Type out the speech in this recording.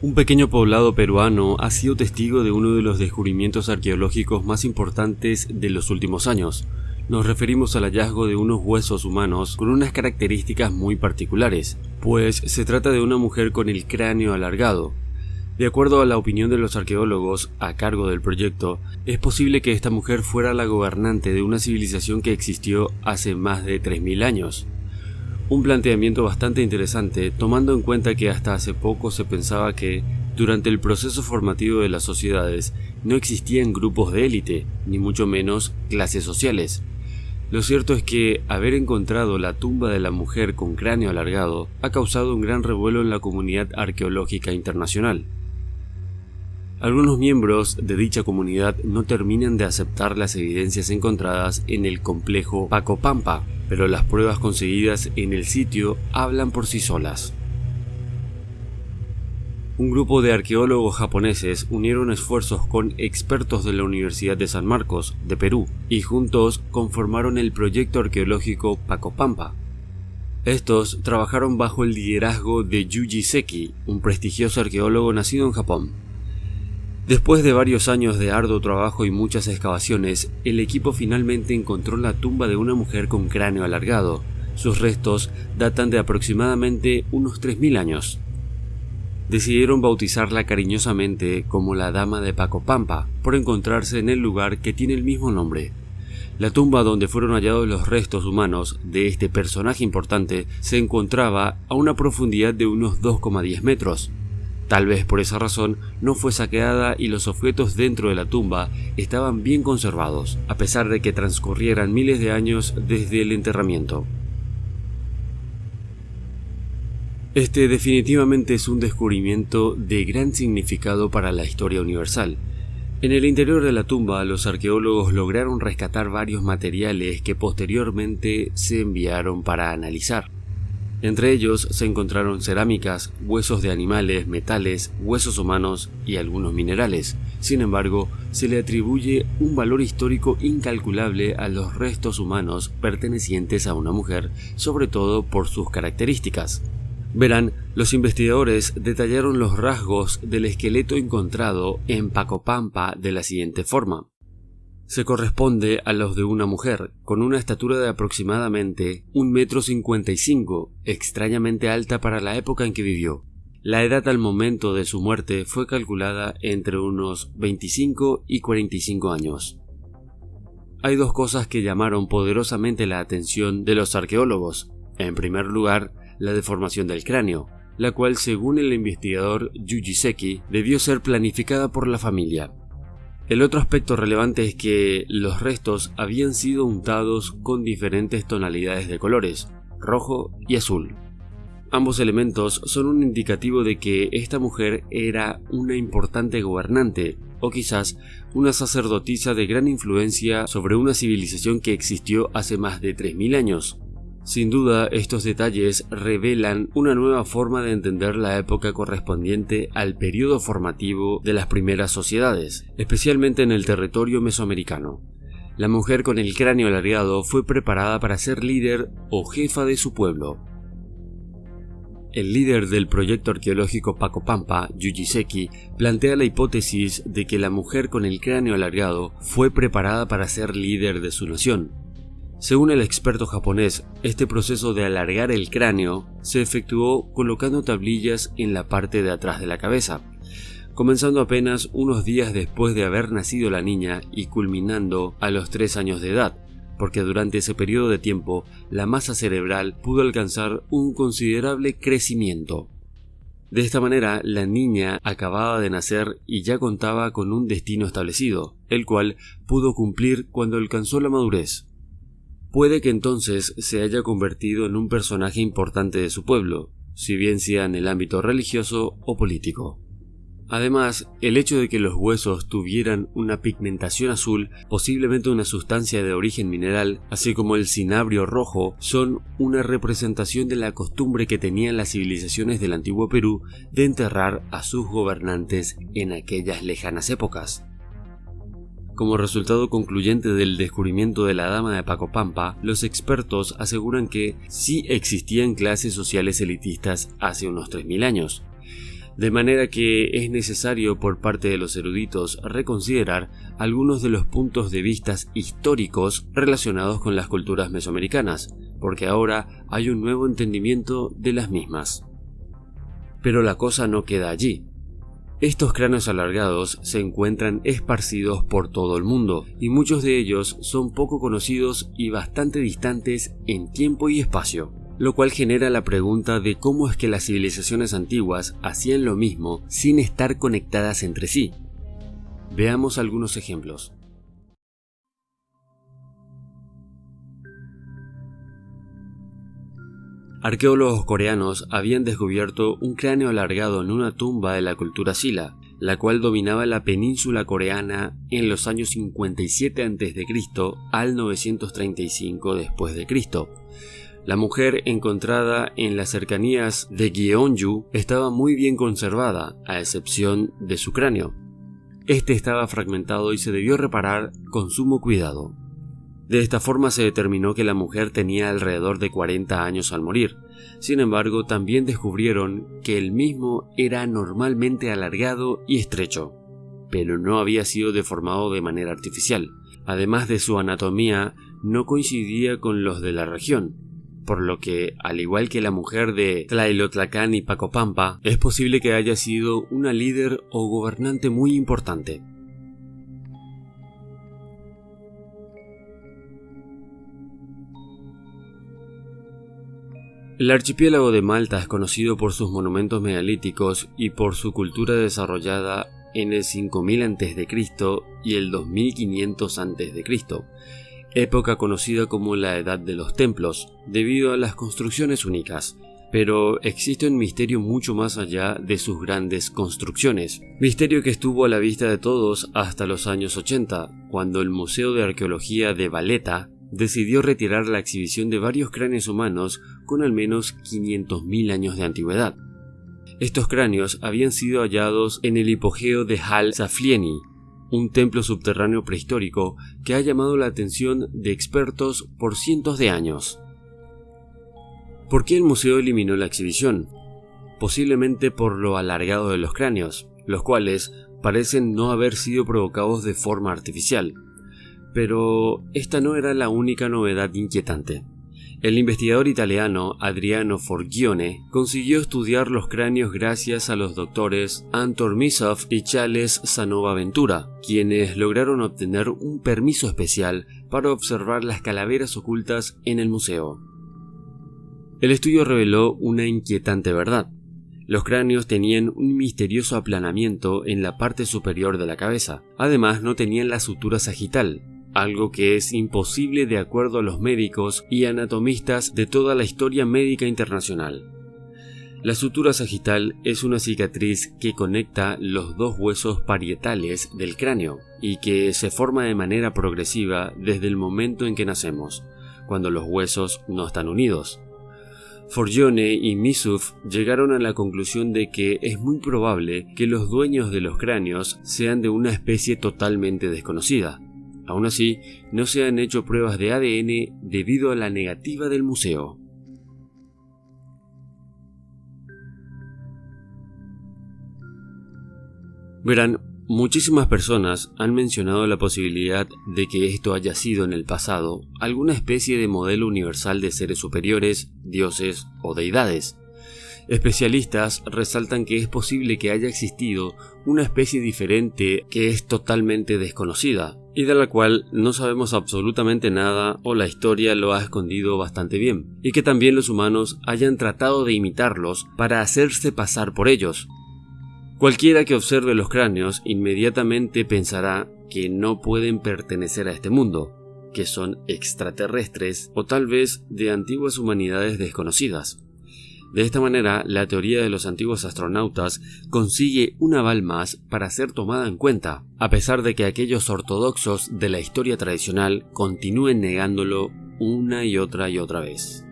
Un pequeño poblado peruano ha sido testigo de uno de los descubrimientos arqueológicos más importantes de los últimos años. Nos referimos al hallazgo de unos huesos humanos con unas características muy particulares, pues se trata de una mujer con el cráneo alargado. De acuerdo a la opinión de los arqueólogos a cargo del proyecto, es posible que esta mujer fuera la gobernante de una civilización que existió hace más de 3000 años. Un planteamiento bastante interesante, tomando en cuenta que hasta hace poco se pensaba que, durante el proceso formativo de las sociedades, no existían grupos de élite, ni mucho menos clases sociales. Lo cierto es que haber encontrado la tumba de la mujer con cráneo alargado ha causado un gran revuelo en la comunidad arqueológica internacional. Algunos miembros de dicha comunidad no terminan de aceptar las evidencias encontradas en el complejo Pacopampa, pero las pruebas conseguidas en el sitio hablan por sí solas. Un grupo de arqueólogos japoneses unieron esfuerzos con expertos de la Universidad de San Marcos, de Perú, y juntos conformaron el proyecto arqueológico Pacopampa. Estos trabajaron bajo el liderazgo de Yuji Seki, un prestigioso arqueólogo nacido en Japón. Después de varios años de arduo trabajo y muchas excavaciones, el equipo finalmente encontró la tumba de una mujer con cráneo alargado. Sus restos datan de aproximadamente unos 3000 años. Decidieron bautizarla cariñosamente como la Dama de Pacopampa, por encontrarse en el lugar que tiene el mismo nombre. La tumba donde fueron hallados los restos humanos de este personaje importante se encontraba a una profundidad de unos 2,10 metros. Tal vez por esa razón no fue saqueada y los objetos dentro de la tumba estaban bien conservados, a pesar de que transcurrieran miles de años desde el enterramiento. Este definitivamente es un descubrimiento de gran significado para la historia universal. En el interior de la tumba, los arqueólogos lograron rescatar varios materiales que posteriormente se enviaron para analizar. Entre ellos se encontraron cerámicas, huesos de animales, metales, huesos humanos y algunos minerales. Sin embargo, se le atribuye un valor histórico incalculable a los restos humanos pertenecientes a una mujer, sobre todo por sus características. Verán, los investigadores detallaron los rasgos del esqueleto encontrado en Pacopampa de la siguiente forma. Se corresponde a los de una mujer, con una estatura de aproximadamente 1,55 m, extrañamente alta para la época en que vivió. La edad al momento de su muerte fue calculada entre unos 25 y 45 años. Hay dos cosas que llamaron poderosamente la atención de los arqueólogos. En primer lugar, la deformación del cráneo, la cual, según el investigador Yuji Seki, debió ser planificada por la familia. El otro aspecto relevante es que los restos habían sido untados con diferentes tonalidades de colores, rojo y azul. Ambos elementos son un indicativo de que esta mujer era una importante gobernante, o quizás una sacerdotisa de gran influencia sobre una civilización que existió hace más de 3000 años. Sin duda, estos detalles revelan una nueva forma de entender la época correspondiente al periodo formativo de las primeras sociedades, especialmente en el territorio mesoamericano. La mujer con el cráneo alargado fue preparada para ser líder o jefa de su pueblo. El líder del proyecto arqueológico Pacopampa, Yuji Seki, plantea la hipótesis de que la mujer con el cráneo alargado fue preparada para ser líder de su nación. Según el experto japonés, este proceso de alargar el cráneo se efectuó colocando tablillas en la parte de atrás de la cabeza, comenzando apenas unos días después de haber nacido la niña y culminando a los 3 años de edad, porque durante ese periodo de tiempo la masa cerebral pudo alcanzar un considerable crecimiento. De esta manera, la niña acababa de nacer y ya contaba con un destino establecido, el cual pudo cumplir cuando alcanzó la madurez. Puede que entonces se haya convertido en un personaje importante de su pueblo, si bien sea en el ámbito religioso o político. Además, el hecho de que los huesos tuvieran una pigmentación azul, posiblemente una sustancia de origen mineral, así como el cinabrio rojo, son una representación de la costumbre que tenían las civilizaciones del antiguo Perú de enterrar a sus gobernantes en aquellas lejanas épocas. Como resultado concluyente del descubrimiento de la Dama de Pacopampa, los expertos aseguran que sí existían clases sociales elitistas hace unos 3000 años. De manera que es necesario por parte de los eruditos reconsiderar algunos de los puntos de vista históricos relacionados con las culturas mesoamericanas, porque ahora hay un nuevo entendimiento de las mismas. Pero la cosa no queda allí. Estos cráneos alargados se encuentran esparcidos por todo el mundo, y muchos de ellos son poco conocidos y bastante distantes en tiempo y espacio, lo cual genera la pregunta de cómo es que las civilizaciones antiguas hacían lo mismo sin estar conectadas entre sí. Veamos algunos ejemplos. Arqueólogos coreanos habían descubierto un cráneo alargado en una tumba de la cultura Silla, la cual dominaba la península coreana en los años 57 a.C. al 935 d.C. La mujer encontrada en las cercanías de Gyeongju estaba muy bien conservada, a excepción de su cráneo. Este estaba fragmentado y se debió reparar con sumo cuidado. De esta forma se determinó que la mujer tenía alrededor de 40 años al morir. Sin embargo, también descubrieron que el mismo era anormalmente alargado y estrecho, pero no había sido deformado de manera artificial. Además de su anatomía, no coincidía con los de la región, por lo que, al igual que la mujer de Tlaylotlacán y Pacopampa, es posible que haya sido una líder o gobernante muy importante. El archipiélago de Malta es conocido por sus monumentos megalíticos y por su cultura desarrollada en el 5000 a.C. y el 2500 a.C., época conocida como la Edad de los Templos, debido a las construcciones únicas. Pero existe un misterio mucho más allá de sus grandes construcciones, misterio que estuvo a la vista de todos hasta los años 80, cuando el Museo de Arqueología de Valletta decidió retirar la exhibición de varios cráneos humanos con al menos 500.000 años de antigüedad. Estos cráneos habían sido hallados en el hipogeo de Hal Saflieni, un templo subterráneo prehistórico que ha llamado la atención de expertos por cientos de años. ¿Por qué el museo eliminó la exhibición? Posiblemente por lo alargado de los cráneos, los cuales parecen no haber sido provocados de forma artificial. Pero esta no era la única novedad inquietante. El investigador italiano Adriano Forgione consiguió estudiar los cráneos gracias a los doctores Anton Misov y Charles Sanova-Ventura, quienes lograron obtener un permiso especial para observar las calaveras ocultas en el museo. El estudio reveló una inquietante verdad. Los cráneos tenían un misterioso aplanamiento en la parte superior de la cabeza. Además, no tenían la sutura sagital, algo que es imposible de acuerdo a los médicos y anatomistas de toda la historia médica internacional. La sutura sagital es una cicatriz que conecta los dos huesos parietales del cráneo y que se forma de manera progresiva desde el momento en que nacemos, cuando los huesos no están unidos. Forgione y Misov llegaron a la conclusión de que es muy probable que los dueños de los cráneos sean de una especie totalmente desconocida. Aún así, no se han hecho pruebas de ADN debido a la negativa del museo. Verán, muchísimas personas han mencionado la posibilidad de que esto haya sido en el pasado alguna especie de modelo universal de seres superiores, dioses o deidades. Especialistas resaltan que es posible que haya existido una especie diferente que es totalmente desconocida y de la cual no sabemos absolutamente nada o la historia lo ha escondido bastante bien, y que también los humanos hayan tratado de imitarlos para hacerse pasar por ellos. Cualquiera que observe los cráneos inmediatamente pensará que no pueden pertenecer a este mundo, que son extraterrestres o tal vez de antiguas humanidades desconocidas. De esta manera, la teoría de los antiguos astronautas consigue un aval más para ser tomada en cuenta, a pesar de que aquellos ortodoxos de la historia tradicional continúen negándolo una y otra vez.